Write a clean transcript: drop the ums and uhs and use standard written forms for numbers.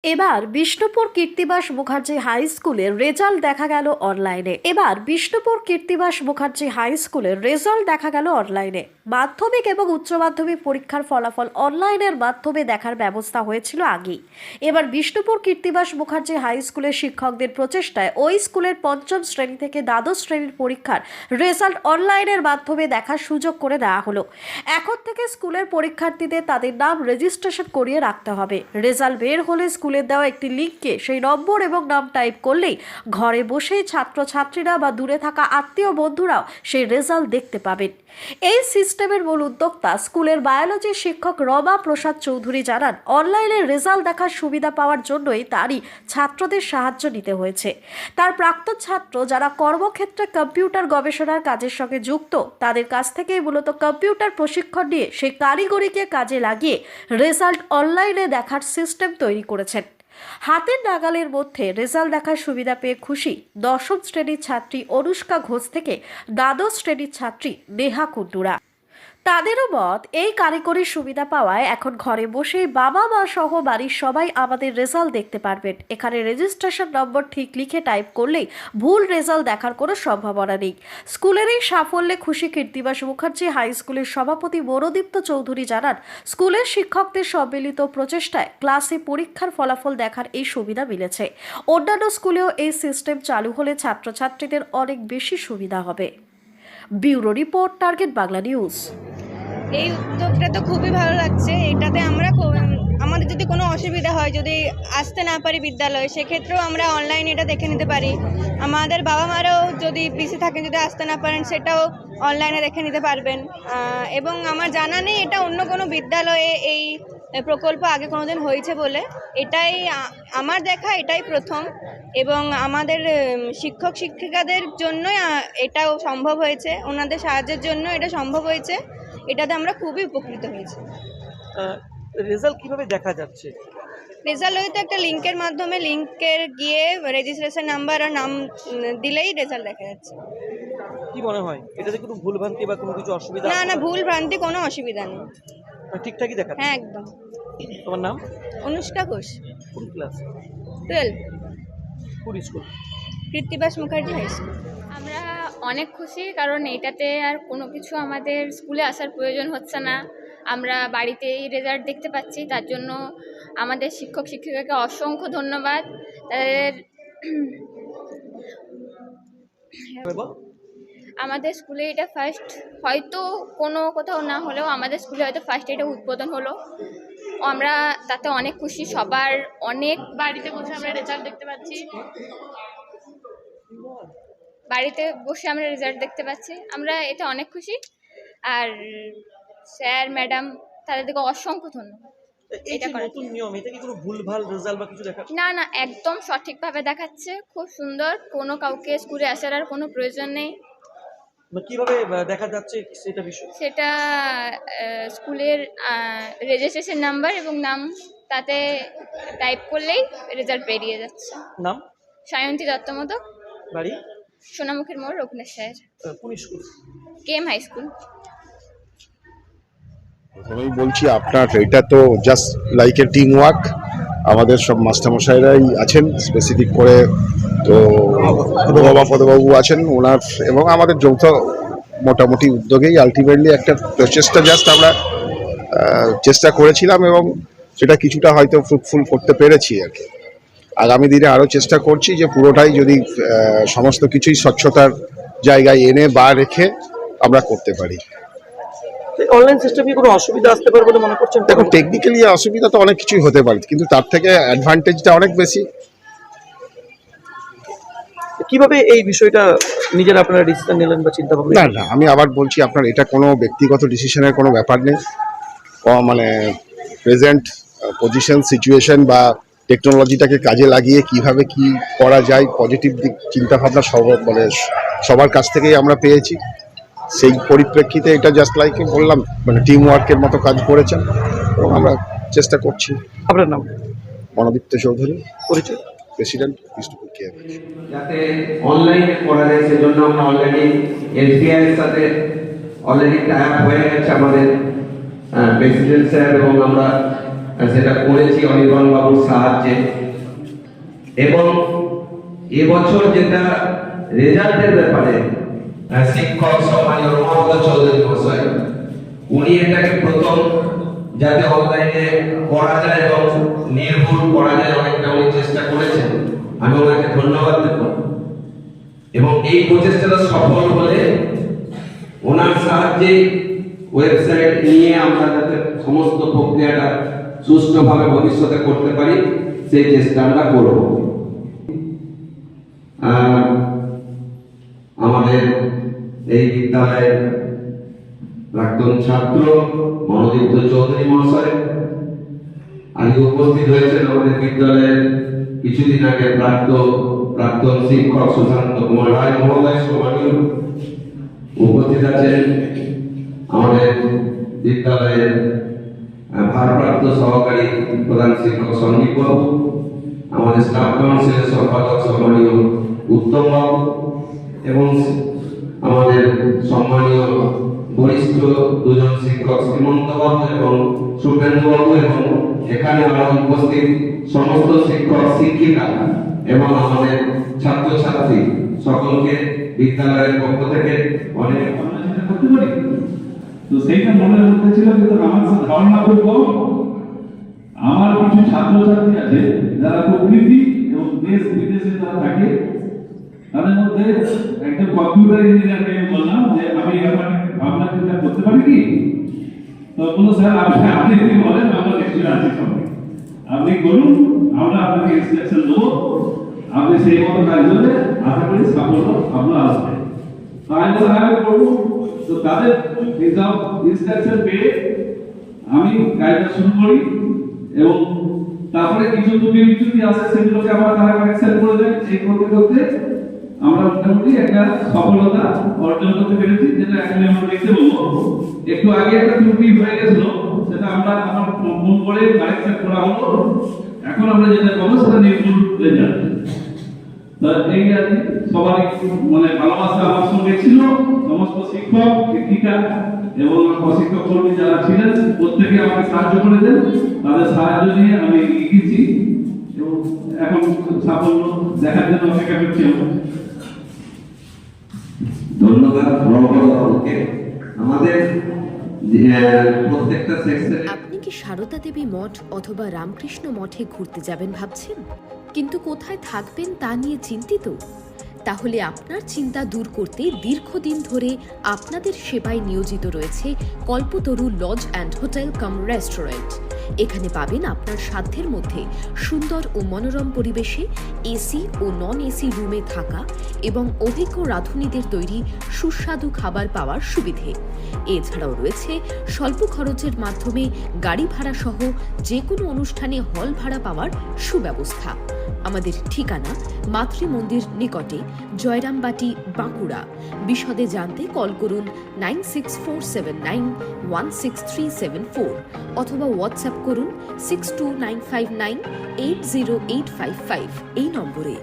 এবার বিষ্ণুপুর কীর্তিবাস মুখার্জি হাই স্কুলের রেজাল্ট দেখা গেল অনলাইনে। মাধ্যমিক এবং উচ্চ মাধ্যমিক পরীক্ষার ফলাফল অনলাইনের মাধ্যমে দেখার ব্যবস্থা হয়েছিল আগেই। এবার বিষ্ণুপুর কীর্তিবাস মুখার্জি হাই স্কুলের শিক্ষকদের প্রচেষ্টায় ওই স্কুলের পঞ্চম শ্রেণী থেকে দ্বাদশ শ্রেণীর পরীক্ষার রেজাল্ট অনলাইনের মাধ্যমে দেখার সুযোগ করে দেওয়া হলো। এখন থেকে স্কুলের পরীক্ষার্থীদের তাদের নাম রেজিস্ট্রেশন করিয়ে রাখতে হবে। রেজাল্ট বের হলে স্কুলের দেওয়া একটি লিঙ্কে সেই নম্বর এবং নাম টাইপ করলেই ঘরে বসেই ছাত্রছাত্রীরা বা দূরে থাকা আত্মীয় বন্ধুরাও সেই রেজাল্ট দেখতে পাবেন। এই সিস্টেমের মূল উদ্যোক্তা স্কুলের বায়োলজি শিক্ষক রমা প্রসাদ চৌধুরী জানান, অনলাইনে রেজাল্ট দেখার সুবিধা পাওয়ার জন্যই তারই ছাত্রদের সাহায্য নিতে হয়েছে। তার প্রাক্তন ছাত্র যারা কর্মক্ষেত্রে কম্পিউটার গবেষণার কাজের সঙ্গে যুক্ত, তাদের কাছ থেকেই মূলত কম্পিউটার প্রশিক্ষণ নিয়ে সেই কারিগরিকে কাজে লাগিয়ে রেজাল্ট অনলাইনে দেখার সিস্টেম তৈরি করেছেন। হাতের নাগালের মধ্যে রেজাল্ট দেখার সুবিধা পেয়ে খুশি দশম শ্রেণীর ছাত্রী অনুষ্কা ঘোষ থেকে দ্বাদশ শ্রেণীর ছাত্রী নেহা কুন্ডুরা। তাদেরও মত, এই কারিগরি সুবিধা পাওয়ায় এখন ঘরে বসেই বাবা মা সহ বাড়ির সবাই আমাদের রেজাল্ট দেখতে পারবেন। এখানে রেজিস্ট্রেশন নম্বর ঠিক লিখে টাইপ করলেই ভুল রেজাল্ট দেখার কোনো সম্ভাবনা নেই। স্কুলের এই সাফল্যে খুশি কীর্তিবাস মুখার্জি হাই স্কুলের সভাপতি মনোদীপ্ত চৌধুরী জানান, স্কুলের শিক্ষকদের সম্মিলিত প্রচেষ্টায় ক্লাসে পরীক্ষার ফলাফল দেখার এই সুবিধা মিলেছে। অন্যান্য স্কুলেও এই সিস্টেম চালু হলে ছাত্রছাত্রীদের অনেক বেশি সুবিধা হবে। Bureau report, target Bangla news. এই উদ্যোগটা তো খুবই ভালো লাগছে। এটাতে আমরা আমাদের যদি কোনো অসুবিধা হয়, যদি আসতে না পারি বিদ্যালয়ে, সেক্ষেত্রেও আমরা অনলাইনে এটা দেখে নিতে পারি। আমাদের বাবা মারাও যদি পিসি থাকেন, যদি আসতে না পারেন, সেটাও অনলাইনে দেখে নিতে পারবেন। এবং আমার জানা নেই এটা অন্য কোনো বিদ্যালয়ে এই প্রকল্প আগে কোনোদিন হয়েছে বলে। এটাই আমার দেখা, এটাই প্রথম। এবং আমাদের শিক্ষক শিক্ষিকাদের জন্যই এটাও সম্ভব হয়েছে, ওনাদের সাহায্যের জন্য এটা সম্ভব হয়েছে। এটাতে আমরা খুবই উপকৃত হয়েছি। রেজাল্ট কিভাবে দেখা যাচ্ছে? রেজাল্ট হয়তো একটা লিঙ্কের মাধ্যমে, লিঙ্কের গিয়ে রেজিস্ট্রেশন নাম্বার আর নাম দিলেই রেজাল্ট দেখা যাচ্ছে। কি মনে হয় এটাতে কোনো ভুলভ্রান্তি বা কোনো কিছু অসুবিধা? না, ভুল ভ্রান্তি কোনো অসুবিধা নেই, ঠিকঠাকই দেখা। হ্যাঁ একদম। তোমার নাম? অনুষ্কা ঘোষ, কোন ক্লাস? 12, কোন school? Krittibas Mukherjee high school. আমরা অনেক খুশি, কারণ এটাতে আর কোনো কিছু আমাদের স্কুলে আসার প্রয়োজন হচ্ছে না। আমরা বাড়িতেই রেজাল্ট দেখতে পাচ্ছি। তার জন্য আমাদের শিক্ষক শিক্ষিকাকে অসংখ্য ধন্যবাদ। তাদের আমাদের স্কুলে এটা ফার্স্ট, হয়তো কোনো কোথাও না হলেও আমাদের স্কুলে হয়তো ফার্স্ট এটা উদ্বোধন হলো। আমরা তাতে অনেক খুশি। সবার অনেক বাড়িতে বসে আমরা রেজাল্ট দেখতে পাচ্ছি, আমরা এটা অনেক খুশি। আর স্যার ম্যাডাম তাদেরকে অসংখ্য ধন্যবাদ। এটা নতুন নিয়ম, এটা কি কোনো ভুলভাল রেজাল্ট বা কিছু দেখাচ্ছে? না, একদম সঠিকভাবে দেখাচ্ছে, খুব সুন্দর। কোনো কাউকে স্কুলে আসার আর কোনো প্রয়োজন নেই। কিভাবে দেখা যাচ্ছে সেটা স্কুলের রেজিস্ট্রেশন নাম্বার এবং নাম তাতে টাইপ করলেই রেজাল্ট বেরিয়ে যাচ্ছে। নাম? সায়ন্তী দত্তমোদক, বাড়ি? সোনামুখীর মোড়, রঘুনেশ্বর। কোন স্কুল? KM high school. প্রথমেই বলছি, আপনার এটা তো just like a team work. আমাদের সব মাস্টারমশাইরাই আছেন স্পেসিফিক করে, তো পদবাবু আছেন ওনার, এবং আমাদের যৌথ মোটামুটি উদ্যোগেই আলটিমেটলি একটা প্রচেষ্টা জাস্ট আমরা চেষ্টা করেছিলাম, এবং সেটা কিছুটা হয়তো ফ্রুটফুল করতে পেরেছি আর কি। আগামী দিনে আরও চেষ্টা করছি যে পুরোটাই যদি সমস্ত কিছুই স্বচ্ছতার জায়গায় এনে বা রেখে আমরা করতে পারি। অনলাইন সিস্টেমে কোনো অসুবিধা আসতে পারে বলে মনে করছেন? দেখুন, টেকনিক্যালি অসুবিধা তো অনেক কিছুই হতে পারে, কিন্তু তার থেকে অ্যাডভান্টেজটা অনেক বেশি। কিভাবে এই বিষয়টা নিজের আপনারা ডিসিশন নিলেন বা চিন্তা ভাবনা? না, আমি আবার বলছি, আপনার এটা কোনো ব্যক্তিগত ডিসিশনের কোনো ব্যাপার নেই। মানে প্রেজেন্ট পজিশন, সিচুয়েশন বা টেকনোলজিটাকে কাজে লাগিয়ে কিভাবে কি করা যায়, পজিটিভ দিক চিন্তাভাবনা সবার কাছ থেকেই আমরা পেয়েছি। সেই পরিপ্রেক্ষিতে এটা জাস্ট লাইক বললাম, মানে টিম ওয়ার্কের মতো কাজ করেছেন, এবং আমরা চেষ্টা করছি। আপনার নাম? মনোদীপ্ত চৌধুরী, পরিচয়? President, Bishnupur KM. যাতে অনলাইনে করা যায় সেজন্য আমরা অলরেডি এসবিআই এর সাথে অলরেডি টাই আপ হয়ে গেছে আমাদের প্রেসিডেন্ট স্যার, এবং আমরা সেটা করেছি অনির্বাণ বাবুর সাহায্যে। এবং এবছর যেটা রেজাল্টের ব্যাপারে শিক্ষক সম্মানীয় রমাপদ চৌধুরী মহাশয় উনি এটাকে প্রথম যাতে অনলাইনে করা যায় এবং নির্ভুল করা যায় অনেকটা উনি চেষ্টা করেছেন, আমি ওনাকে ধন্যবাদ দেব। এবং এই প্রচেষ্টাটা সফল হলে ওনার সাহায্যে ওয়েবসাইট নিয়ে আমরা যাতে সমস্ত প্রক্রিয়াটা সুষ্ঠুভাবে ভবিষ্যতে করতে পারি সেই চেষ্টা আমরা করব। আমাদের এই বিদ্যালয়ের প্রাক্তন ছাত্র মনোদীপ্ত চৌধুরী মহাশয় আজকে উপস্থিত হয়েছেন। আমাদের বিদ্যালয়ের কিছুদিন আগে প্রাক্তন শিক্ষক সুশান্ত কুমার রায় মহোদয় সম্মানীয় উপস্থিত আছেন। আমাদের বিদ্যালয়ের ভারপ্রাপ্ত সহকারী প্রধান শিক্ষক সন্দীপ বাবু, আমাদের স্টাফ কাউন্সিলের সম্পাদক সম্মানীয় উত্তম বাবু এবং আমাদের সম্মানীয় বরিষ্ঠ দুজন শিক্ষক শ্রীমন্ত বাবু এবং সুখেন্দু বাবু এবং এখানে আরো উপস্থিত সমস্ত শিক্ষক শিক্ষিকা এবং আমাদের ছাত্রছাত্রী সকলকে বিদ্যালয়ের পক্ষ থেকে অনেক করতে পারি। তো সেইটা মনের মধ্যে ছিল, কিন্তু আমার ধারণা খুব কম। আমার কিছু ছাত্রছাত্রী আছে যারা প্রকৃতি এবং দেশ বিদেশে যারা থাকে, তাদের মধ্যে একটা কম্পিউটার ইঞ্জিনিয়ারকে আমি বললাম যে আমি ভাবনা চিন্তা করতে পারি কি? তো বললো স্যার আপনি যদি বলেন আমরা নিশ্চয়ই আছি সঙ্গে, আপনি করুন, আমরা আপনাকে ইনস্ট্রাকশন দেবো, আপনি সেই মতো কাজ করলে আশা করি সাফল্য আপনার আসবে। আমি করবো। তো তাদের ইনস্ট্রাকশন পেয়ে আমি কাজটা শুরু করি এবং তারপরে কিছু ত্রুটি বিচ্যুতি আসে সেগুলোকে আবার তারা কারেকশন করে দেয়। এই করতে করতে আমরা মোটামুটি একটা সফলতা অর্জন করতে পেরেছি, যেটা এখন আমরা দেখতে পাবো। একটু আগে একটা ত্রুটি হয়ে গেছিল, সেটা আমরা আমার ফোন করে কারেকশন করা হলো। এখন আমরা যেটা পাবো সেটা নির্ভুল রেজাল্ট। এই আর কি সবারই মানে ভালোবাসা আমার সঙ্গে ছিল। সমস্ত শিক্ষক শিক্ষিকা এবং প্রশিক্ষক কর্মী যারা ছিলেন প্রত্যেকে আমাকে সাহায্য করেছেন। তাদের সাহায্য নিয়ে আমি এগিয়েছি এবং এখন সাফল্য দেখার জন্য অপেক্ষা করছি। ধন্যবাদ বাবুকে। আমাদের প্রত্যেকটা সেকশনে আপনি কি সারদা দেবী মঠ অথবা রামকৃষ্ণ মঠে ঘুরতে যাবেন ভাবছেন, কিন্তু কোথায় থাকবেন তা নিয়ে চিন্তিত? তাহলে আপনার চিন্তা দূর করতে দীর্ঘদিন ধরে আপনাদের সেবায় নিয়োজিত রয়েছে Kalpataru lodge and hotel cum restaurant. এখানে পাবেন আপনার সাধ্যের মধ্যে সুন্দর ও মনোরম পরিবেশে এসি ও নন এসি রুমে থাকা এবং অভিজ্ঞ রাঁধুনিদের তৈরি সুস্বাদু খাবার পাওয়ার সুবিধে। এছাড়াও রয়েছে স্বল্প খরচের মাধ্যমে গাড়ি ভাড়া সহ যে কোনো অনুষ্ঠানে হল ভাড়া পাওয়ার সুব্যবস্থা। আমাদের ঠিকানা মাতৃমন্দির নিকটে, জয়রামবাটি, বাঁকুড়া। বিশদে জানতে কল করুন 9647916374 অথবা হোয়াটসঅ্যাপ করুন 62959808555 এই নম্বরে।